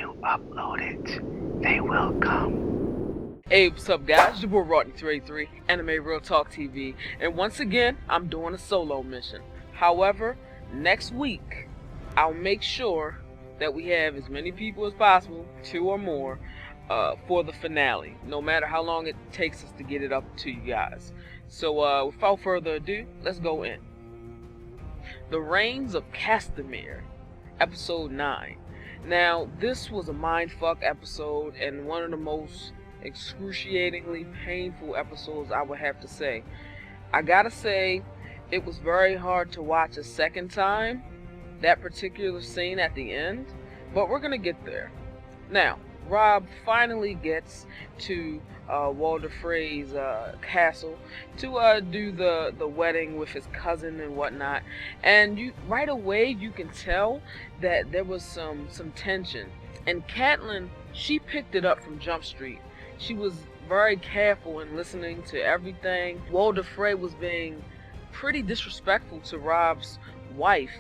you upload it, they will come. Hey, what's up guys? It's your boy Rodney383, Anime Real Talk TV, and once again, I'm doing a solo mission. However, next week, I'll make sure that we have as many people as possible, 2 or more, for the finale, no matter how long it takes us to get it up to you guys. So without further ado, let's go in. The Reigns of Castamere, episode 9. Now, this was a mindfuck episode and one of the most excruciatingly painful episodes, I would have to say. I gotta say, it was very hard to watch a second time, that particular scene at the end, but we're gonna get there. Now, Rob finally gets to Walder Frey's castle to do the wedding with his cousin and whatnot, and right away you can tell that there was some tension. And Catelyn, she picked it up from Jump Street. She was very careful in listening to everything. Walder Frey was being pretty disrespectful to Rob's wife.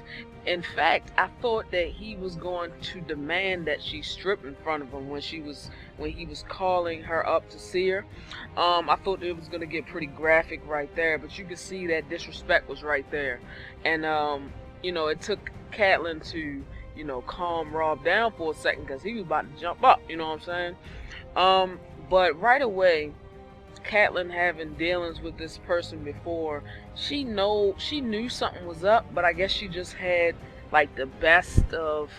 In fact, I thought that he was going to demand that she strip in front of him when he was calling her up to see her. I thought it was going to get pretty graphic right there, but you could see that disrespect was right there. And it took Catelyn to calm Rob down for a second, because he was about to jump up, you know what I'm saying? But right away, Catelyn, having dealings with this person before, she knew something was up, but I guess she just had like the best of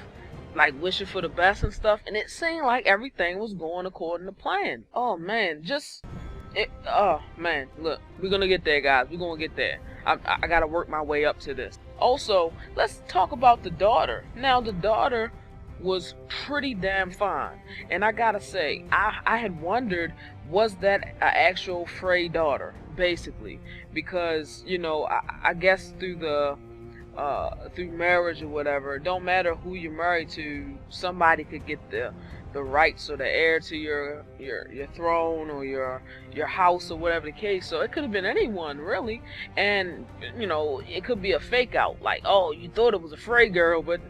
wishing for the best and stuff, and it seemed like everything was going according to plan. Oh man, look, we're gonna get there, guys. We're gonna get there. I gotta work my way up to this. Also, let's talk about the daughter. Now, the daughter was pretty damn fine, and I gotta say, I had wondered, was that an actual Frey daughter, basically, because I guess through marriage or whatever, it don't matter who you're married to, somebody could get the rights or the heir to your throne or your house or whatever the case. So it could have been anyone really, and it could be a fake out, like, oh, you thought it was a Frey girl, but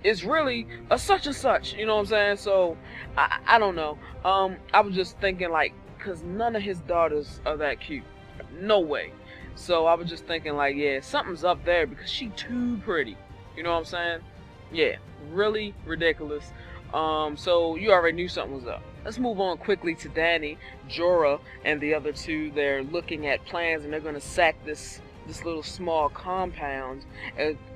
it's really a such and such, you know what I'm saying? So I don't know. I was just thinking, like, because none of his daughters are that cute, no way. So I was just thinking, like, yeah, something's up there, because she too pretty, you know what I'm saying? Yeah, really ridiculous. So you already knew something was up. Let's move on quickly to Dany, Jorah, and the other two. They're looking at plans, and they're gonna sack this little small compound,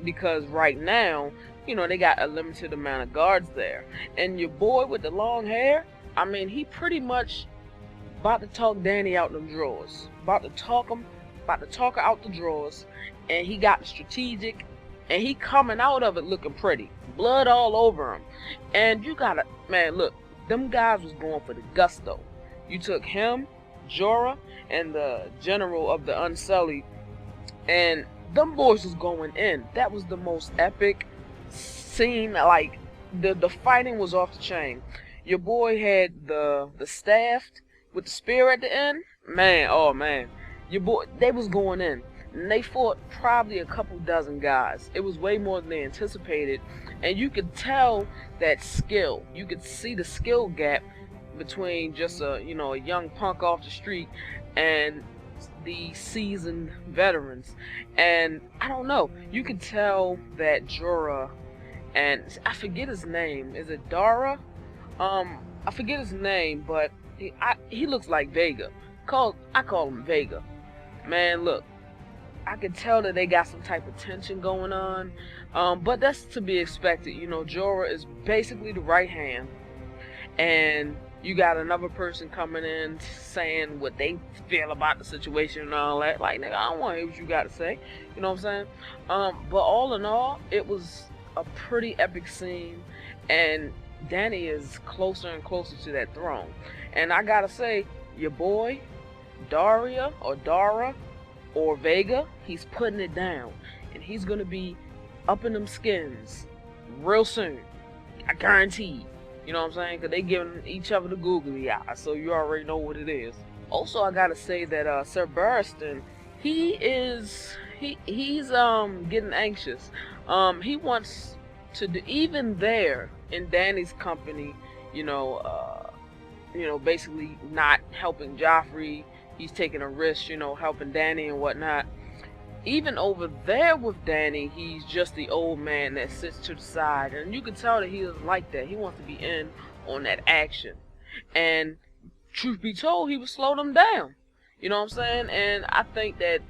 because right now, they got a limited amount of guards there. And your boy with the long hair, I mean, he pretty much about to talk Dany out them drawers. About to talk her out the drawers. And he got strategic, and he coming out of it looking pretty. Blood all over him. And you gotta, man, look, them guys was going for the gusto. You took him, Jorah, and the general of the Unsullied, and them boys was going in. That was the most epic scene. Like, the fighting was off the chain. Your boy had the staff with the spear at the end. Man, oh man, your boy, they was going in, and they fought probably a couple dozen guys. It was way more than they anticipated, and you could tell that skill. You could see the skill gap between just a young punk off the street and the seasoned veterans. And I don't know, you could tell that Jorah, and I forget his name, is it Dara? I forget his name, but he looks like Vega. I call him Vega. Man, look, I could tell that they got some type of tension going on, but that's to be expected. Jorah is basically the right hand, and you got another person coming in saying what they feel about the situation and all that. Like, nigga, I don't want to hear what you got to say. You know what I'm saying? But all in all, it was a pretty epic scene, and Dany is closer and closer to that throne. And I gotta say, your boy, Dara or Vega, he's putting it down, and he's gonna be up in them skins real soon. I guarantee. You know what I'm saying? Because they giving each other the googly eyes, so you already know what it is. Also, I gotta say that Sir Barristan, he's getting anxious. He wants to do, even there in Dany's company, you know, basically not helping Joffrey. He's taking a risk, helping Dany and whatnot. Even over there with Dany, he's just the old man that sits to the side, and you can tell that he doesn't like that. He wants to be in on that action. And truth be told, he would slow them down. You know what I'm saying? And I think that,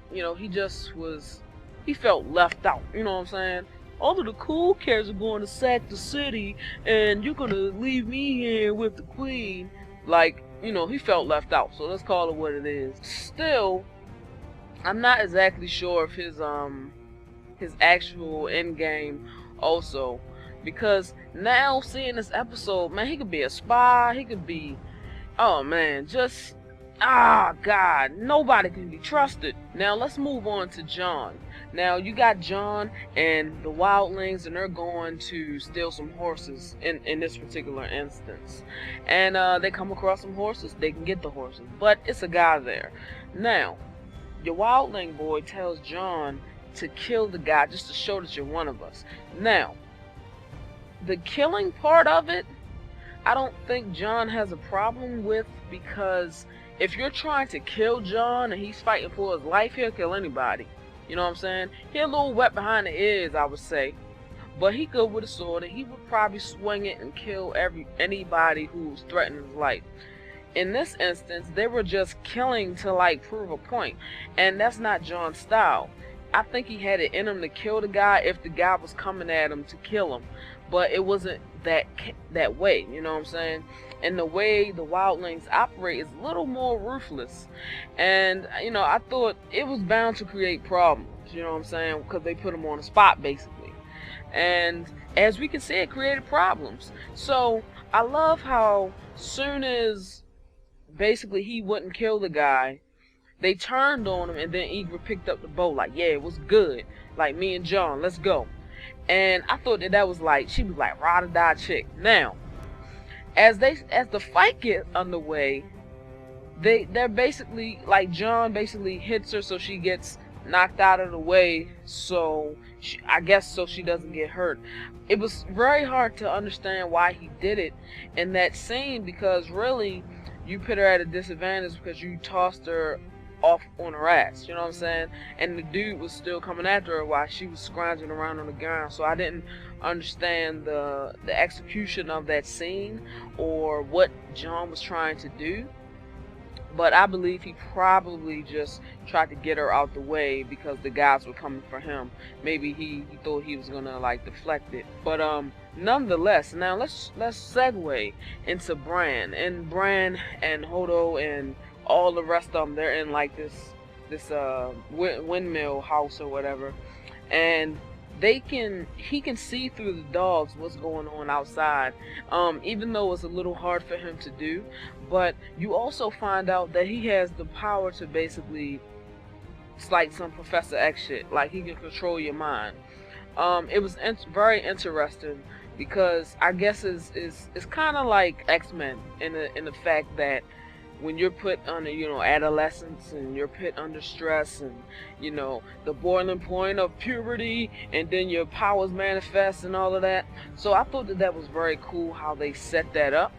he felt left out. You know what I'm saying? All of the cool cats are going to sack the city, and you're going to leave me here with the queen. Like, he felt left out. So let's call it what it is. Still, I'm not exactly sure of his actual end game also. Because now seeing this episode, man, he could be a spy, he could be, oh man, God, nobody can be trusted. Now let's move on to Jon. Now you got Jon and the wildlings, and they're going to steal some horses in this particular instance. And they come across some horses, they can get the horses, but it's a guy there. Now, your wildling boy tells Jon to kill the guy just to show that you're one of us. Now, the killing part of it, I don't think Jon has a problem with, because if you're trying to kill Jon and he's fighting for his life, he'll kill anybody. You know what I'm saying? He's a little wet behind the ears, I would say. But he good with a sword, and he would probably swing it and kill anybody who's threatening his life. In this instance, they were just killing to prove a point. And that's not Jon's style. I think he had it in him to kill the guy if the guy was coming at him to kill him. But it wasn't that way, you know what I'm saying? And the way the wildlings operate is a little more ruthless. And, I thought it was bound to create problems, you know what I'm saying? Because they put him on the spot, basically. And as we can see, it created problems. So, I love how soon as basically he wouldn't kill the guy, they turned on him, and then Ygritte picked up the bow, like, yeah, it was good. Like, me and Jon, let's go. And I thought that was she was like ride or die chick. Now, as the fight gets underway, they're basically Jon basically hits her so she gets knocked out of the way, so I guess so she doesn't get hurt. It was very hard to understand why he did it in that scene, because really you put her at a disadvantage because you tossed her off on her ass, you know what I'm saying? And the dude was still coming after her while she was scrounging around on the ground. So I didn't understand the execution of that scene or what Jon was trying to do. But I believe he probably just tried to get her out the way because the guys were coming for him. Maybe he thought he was gonna deflect it. But nonetheless, now let's segue into Bran. And Bran and Hodor and all the rest of them, they're in this windmill house or whatever, and he can see through the dogs what's going on outside, even though it's a little hard for him to do. But you also find out that he has the power to basically, it's like some Professor X shit, like he can control your mind. It was very interesting because I guess it's kind of like X-Men in the fact that when you're put under, adolescence, and you're put under stress, and, the boiling point of puberty, and then your powers manifest and all of that. So I thought that was very cool how they set that up.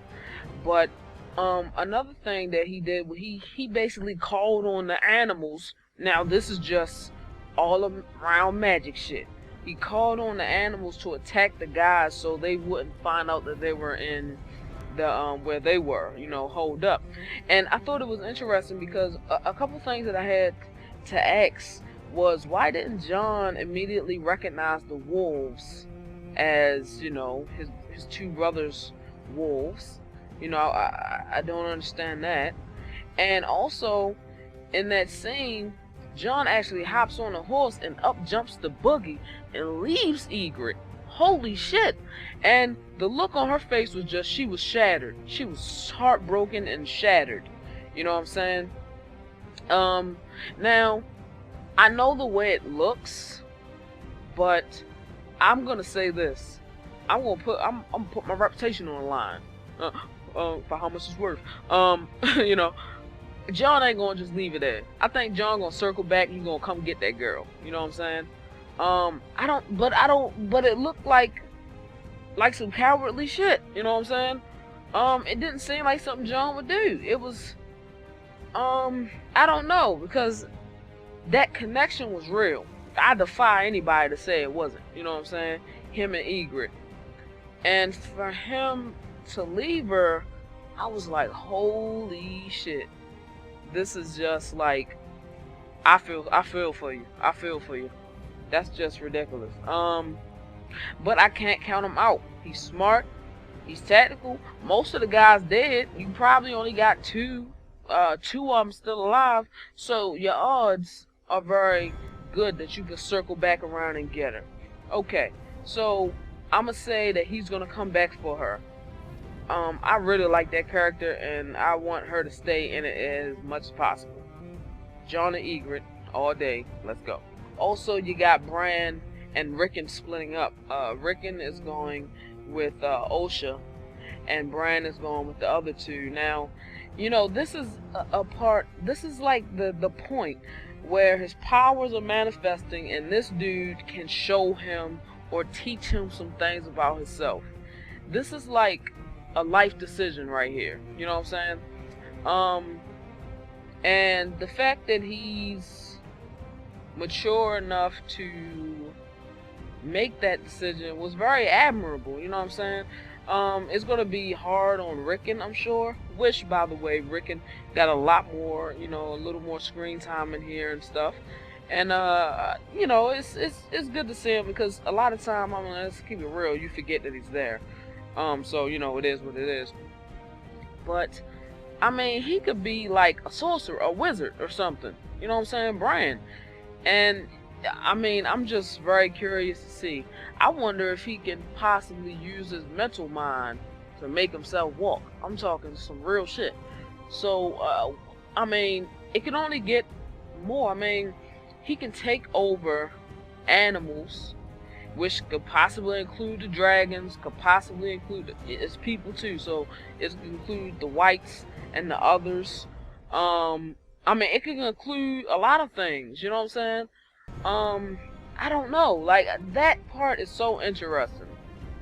But another thing that he did, he basically called on the animals. Now this is just all around magic shit. He called on the animals to attack the guys so they wouldn't find out that they were in the where they were, holed up. And I thought it was interesting because a couple things that I had to ask was, why didn't Jon immediately recognize the wolves as, his two brothers' wolves? I don't understand that. And also in that scene, Jon actually hops on a horse and up jumps the buggy and leaves Ygritte. Holy shit. And the look on her face was just, she was shattered. She was heartbroken and shattered. You know what I'm saying? Now, I know the way it looks, but I'm gonna say this. I'm gonna put my reputation on the line. For how much it's worth. Jon ain't gonna just leave it there. I think Jon gonna circle back and he gonna come get that girl. You know what I'm saying? But it looked like some cowardly shit. You know what I'm saying? It didn't seem like something John would do. It was, I don't know, because that connection was real. I defy anybody to say it wasn't. You know what I'm saying? Him and Egret. And for him to leave her, I was like, holy shit. This is just like, I feel for you. I feel for you. That's just ridiculous. But I can't count him out. He's smart. He's tactical. Most of the guys dead. You probably only got two of them still alive. So your odds are very good that you can circle back around and get her. Okay, so I'm gonna say that he's gonna come back for her. I really like that character, and I want her to stay in it as much as possible. John and Egret all day. Let's go. Also, you got Bran and Rickon splitting up. Rickon is going with Osha, and Bran is going with the other two. Now, you know, this is a part. This is like the point where his powers are manifesting, and this dude can show him or teach him some things about himself. This is like a life decision right here. You know what I'm saying? And the fact that he's mature enough to make that decision was very admirable. You know what I'm saying? It's gonna be hard on Rickon, I'm sure. Which, by the way, Rickon got a lot more, you know, a little more screen time in here and stuff. And you know, it's good to see him, because a lot of time, I mean, let's keep it real, you forget that he's there. So you know, it is what it is. But I mean, he could be like a sorcerer, a wizard, or something. You know what I'm saying, Bran? And I mean, I'm just very curious to see. I wonder if he can possibly use his mental mind to make himself walk. I'm talking some real shit. So, I mean, it can only get more. I mean, he can take over animals, which could possibly include the dragons, could possibly include his people too. So, it can include the whites and the others. I mean, it can include a lot of things. You know what I'm saying? I don't know, like, that part is so interesting,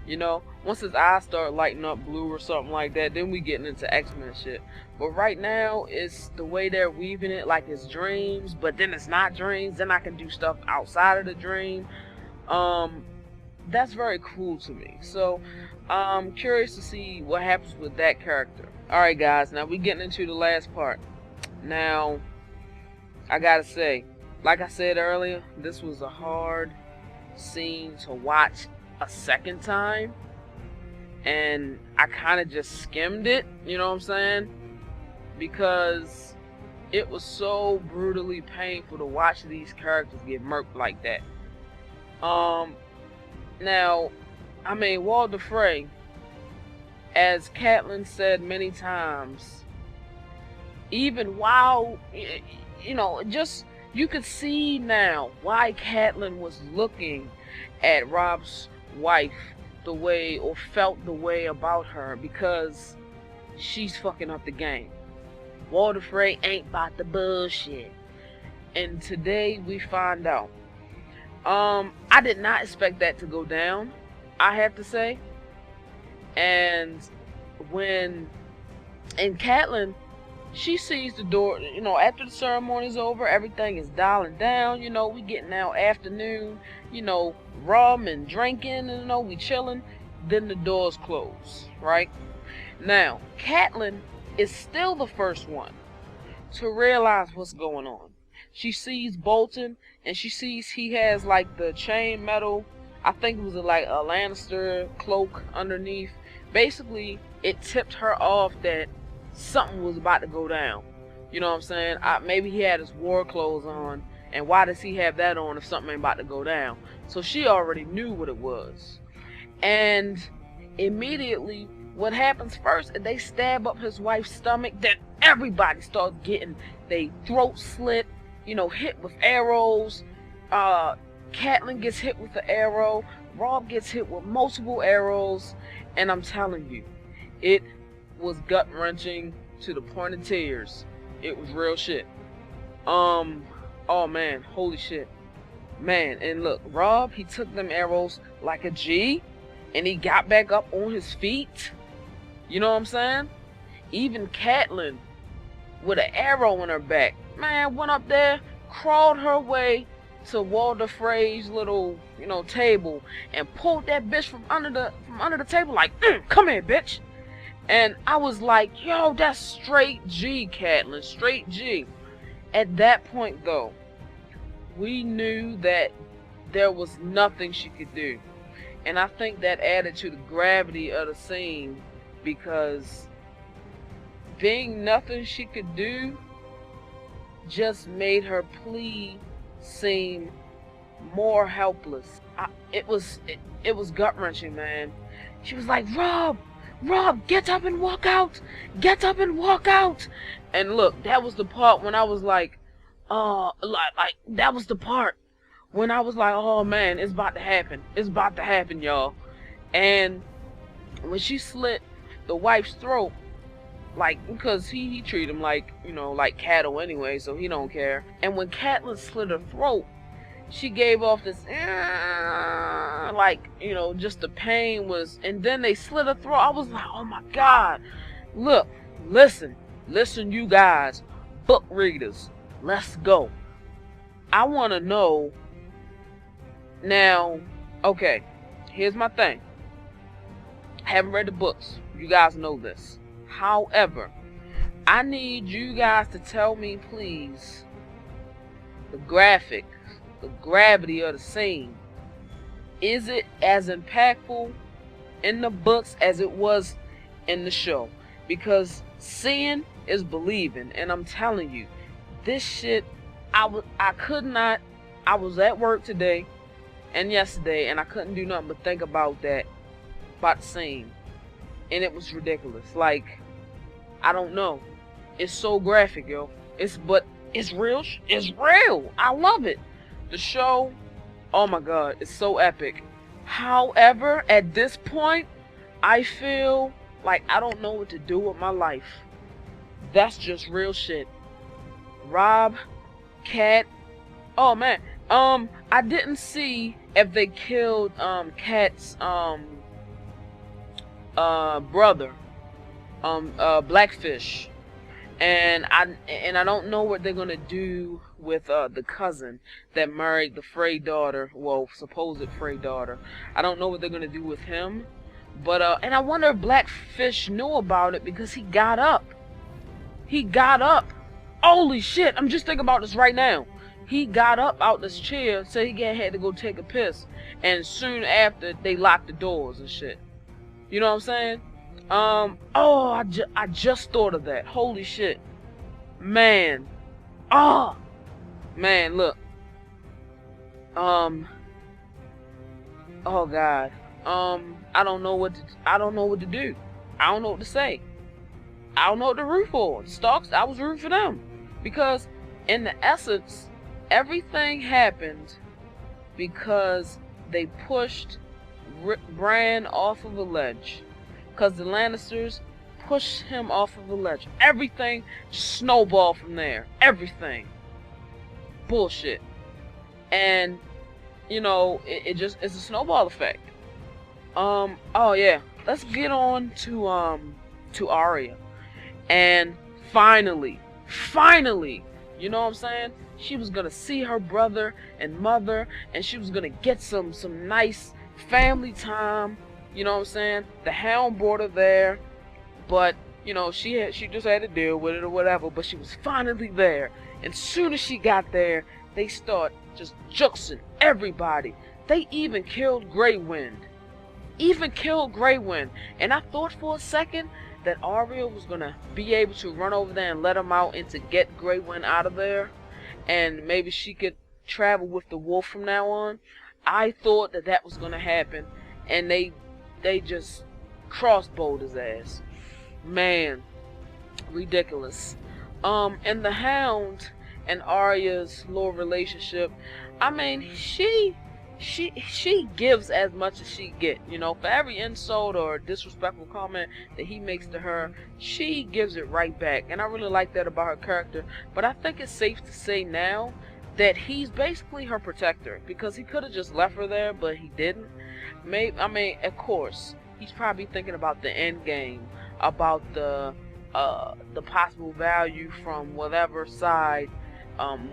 you know. Once his eyes start lighting up blue or something like that, then we getting into X-Men shit. But right now, it's the way they're weaving it, like it's dreams, but then it's not dreams. Then I can do stuff outside of the dream. That's very cool to me. So I'm curious to see what happens with that character. Alright guys, now we getting into the last part. Now, I gotta say, like I said earlier, this was a hard scene to watch a second time, and I kind of just skimmed it, you know what I'm saying, because it was so brutally painful to watch these characters get murked like that. Now, I mean, Walder Frey, as Catelyn said many times, even while, you know, just, you could see now why Catelyn was looking at Robb's wife the way, or felt the way about her, because she's fucking up the game. Walder Frey ain't about the bullshit. And today we find out. I did not expect that to go down, I have to say. And Catelyn, she sees the door, you know, after the ceremony's over, everything is dialing down, you know, we getting now afternoon, you know, rum and drinking, and, you know, we chilling, then the doors close, right? Now, Catelyn is still the first one to realize what's going on. She sees Bolton, and she sees he has, like, the chain metal, I think it was like a Lannister cloak underneath. Basically, it tipped her off that something was about to go down. You know what I'm saying? Maybe he had his war clothes on, and why does he have that on if something ain't about to go down? So she already knew what it was. And immediately, what happens first, they stab up his wife's stomach, then everybody starts getting their throat slit, you know, hit with arrows. Catelyn gets hit with the arrow, Robb gets hit with multiple arrows, and I'm telling you, it was gut-wrenching to the point of tears. It was real shit. Oh man, holy shit. Man, and look, Robb, he took them arrows like a G, and he got back up on his feet, You know what I'm saying? Even Catelyn, with an arrow in her back, man, went up there, crawled her way to Walder Frey's little, table, and pulled that bitch from under the table like, come here, bitch. And I was like, yo, that's straight G, Catelyn, straight G. At that point, though, we knew that there was nothing she could do. And I think that added to the gravity of the scene, because being nothing she could do just made her plea seem more helpless. It was gut-wrenching, man. She was like, Rob, get up and walk out. Get up and walk out. And look, that was the part when I was like, that was the part when I was like, oh man, it's about to happen. It's about to happen, y'all. And when she slit the wife's throat, like, because he treat him like, like cattle anyway, so he don't care. And when Catelyn slit her throat, she gave off this, like, just the pain was, and then they slit her throat. I was like, oh my God. Look, listen, you guys, book readers, let's go. I want to know now. Okay, here's my thing. I haven't read the books. You guys know this. However, I need you guys to tell me, please, the gravity of the scene. Is it as impactful in the books as it was in the show? Because seeing is believing, and I'm telling you, this shit, I was at work today and yesterday, and I couldn't do nothing but think about the scene, and it was ridiculous. Like, I don't know, it's so graphic, yo. But it's real. It's real. I love it. The show, oh my God, it's so epic. However, at this point, I feel like I don't know what to do with my life. That's just real shit. Rob, Cat, oh man, I didn't see if they killed Cat's brother, Blackfish, and I don't know what they're gonna do with the cousin that married the Frey daughter, well, supposed Frey daughter. I don't know what they're gonna do with him, but and I wonder if Blackfish knew about it, because he got up. Holy shit! I'm just thinking about this right now. He got up out this chair, so he had to go take a piss, and soon after they locked the doors and shit. You know what I'm saying? Oh, I just thought of that. Holy shit, man. Oh, man, look. Oh God. I don't know what to do. I don't know what to say. I don't know what to root for. The Starks, I was rooting for them, because in the essence, everything happened because they pushed Bran off of a ledge. Because the Lannisters pushed him off of a ledge. Everything just snowballed from there. Everything. Bullshit. And, it's a snowball effect. Oh yeah. Let's get on to Arya. And finally, you know what I'm saying? She was gonna see her brother and mother, and she was gonna get some nice family time. You know what I'm saying? The Hound brought her there, but she just had to deal with it or whatever. But she was finally there, and soon as she got there, they start just juxing everybody. They even killed Grey Wind. And I thought for a second that Arya was gonna be able to run over there and let him out, and to get Grey Wind out of there, and maybe she could travel with the wolf from now on. I thought that was gonna happen, and they just crossbowed his ass. Man, ridiculous. And the Hound and Arya's little relationship, I mean, she gives as much as she get. For every insult or disrespectful comment that he makes to her, she gives it right back. And I really like that about her character. But I think it's safe to say now that he's basically her protector, because he could have just left her there, but he didn't. Of course, he's probably thinking about the end game about the possible value from whatever side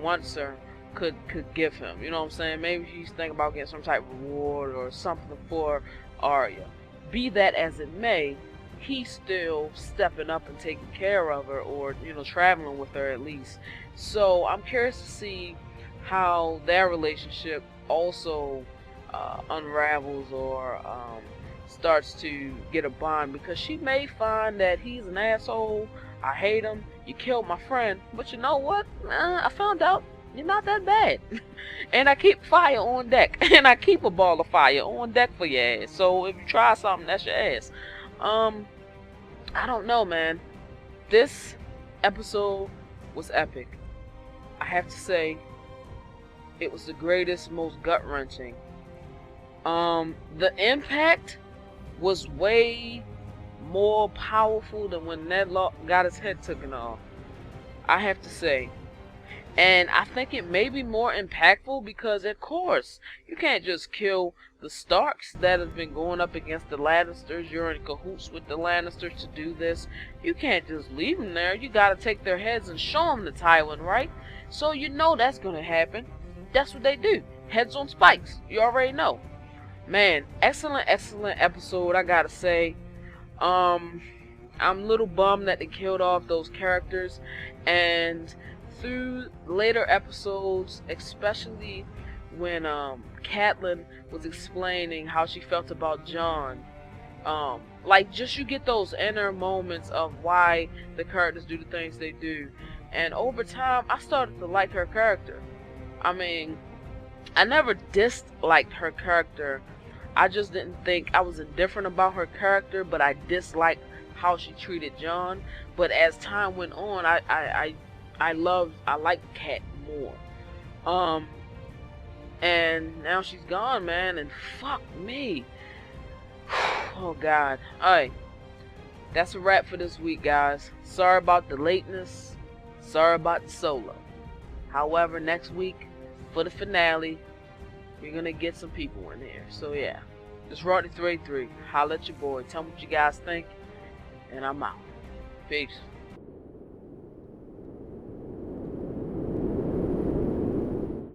wants her could give him. You know what I'm saying? Maybe he's thinking about getting some type of reward or something for Arya. Be that as it may, he's still stepping up and taking care of her, or traveling with her at least. So I'm curious to see how their relationship also unravels or starts to get a bond, because she may find that he's an asshole. I hate him. You killed my friend, but you know what? I found out you're not that bad. And I keep fire on deck. And I keep a ball of fire on deck for your ass. So if you try something, that's your ass. I don't know, man. This episode was epic. I have to say, it was the greatest, most gut-wrenching. The impact was way more powerful than when Ned got his head taken off, I have to say. And I think it may be more impactful because, of course, you can't just kill the Starks that have been going up against the Lannisters. You're in cahoots with the Lannisters to do this. You can't just leave them there. You gotta take their heads and show them to Tywin, right? So you know that's gonna happen. That's what they do. Heads on spikes. You already know. Man, excellent episode, I gotta say. I'm a little bummed that they killed off those characters, and through later episodes, especially when Catelyn was explaining how she felt about Jon, like, just you get those inner moments of why the characters do the things they do, and over time I started to like her character. I mean, I never disliked her character. I just didn't think, I was indifferent about her character, but I disliked how she treated Jon. But as time went on, I liked Cat more. And now she's gone, man, and fuck me. Oh God. Alright, that's a wrap for this week, guys. Sorry about the lateness. Sorry about the solo. However, next week for the finale, we're gonna get some people in here. So yeah, this is Rodney 33. Holla at your boy. Tell me what you guys think, and I'm out. Peace.